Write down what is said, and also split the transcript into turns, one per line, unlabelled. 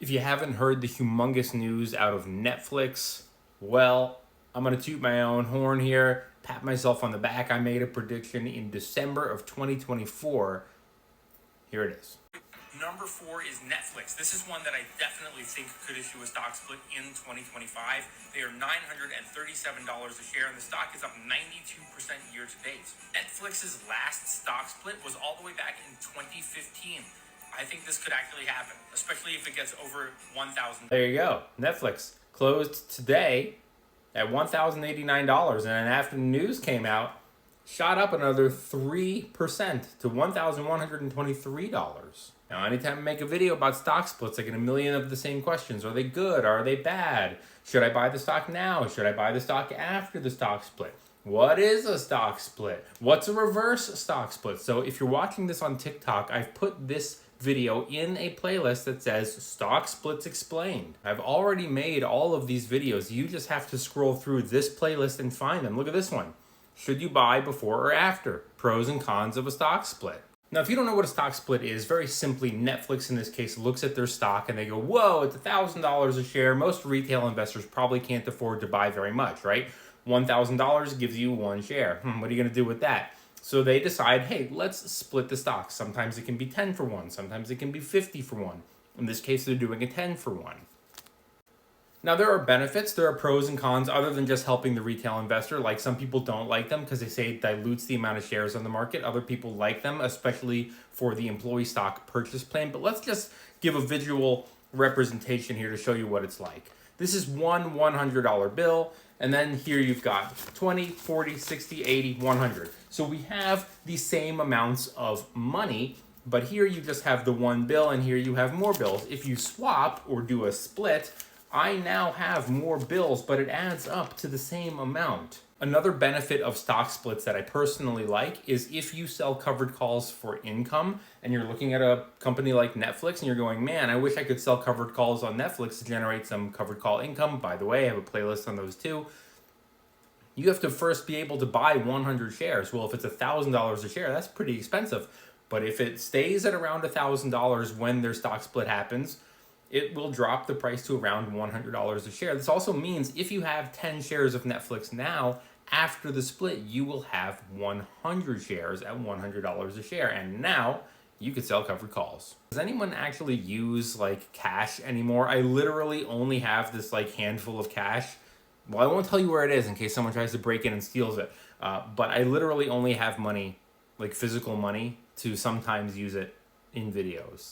If you haven't heard the humongous news out of Netflix, well, I'm going to toot my own horn here, pat myself on the back. I made a prediction in December of 2024. Here it is. Number 4 is Netflix. This is one that I definitely think could issue a stock split in 2025. They are $937 a share, and the stock is up 92% year to date. Netflix's last stock split was all the way back in 2015. I think this could actually happen, especially if it gets over 1,000. There you go. Netflix closed today at $1,089, and then after the news came out, shot up another 3% to $1,123. Now, anytime I make a video about stock splits, I get a million of the same questions. Are they good? Are they bad? Should I buy the stock now? Should I buy the stock after the stock split? What is a stock split? What's a reverse stock split? So if you're watching this on TikTok, I've put this video in a playlist that says Stock Splits Explained. I've already made all of these videos. You just have to scroll through this playlist and find them. Look at this one. Should you buy before or after? Pros and cons of a stock split. Now, if you don't know what a stock split is, very simply, Netflix in this case looks at their stock and they go, whoa, it's $1,000 a share. Most retail investors probably can't afford to buy very much, right? $1,000 gives you one share. What are you going to do with that? So they decide, hey, let's split the stock. Sometimes it can be 10 for 1. Sometimes it can be 50 for 1. In this case, they're doing a 10 for 1. Now, there are benefits. There are pros and cons other than just helping the retail investor. Like, some people don't like them because they say it dilutes the amount of shares on the market. Other people like them, especially for the employee stock purchase plan. But let's just give a visual representation here to show you what it's like. This is one $100 bill. And then here you've got 20, 40, 60, 80, 100. So we have the same amounts of money, but here you just have the one bill and here you have more bills. If you swap or do a split, I now have more bills, but it adds up to the same amount. Another benefit of stock splits that I personally like is if you sell covered calls for income and you're looking at a company like Netflix and you're going, man, I wish I could sell covered calls on Netflix to generate some covered call income. By the way, I have a playlist on those too. You have to first be able to buy 100 shares. Well, if it's $1,000 a share, that's pretty expensive. But if it stays at around $1,000 when their stock split happens, it will drop the price to around $100 a share. This also means if you have 10 shares of Netflix now, after the split, you will have 100 shares at $100 a share. And now you could sell covered calls. Does anyone actually use like cash anymore? I literally only have this like handful of cash. Well, I won't tell you where it is in case someone tries to break in and steals it. But I literally only have money, like physical money, to sometimes use it in videos.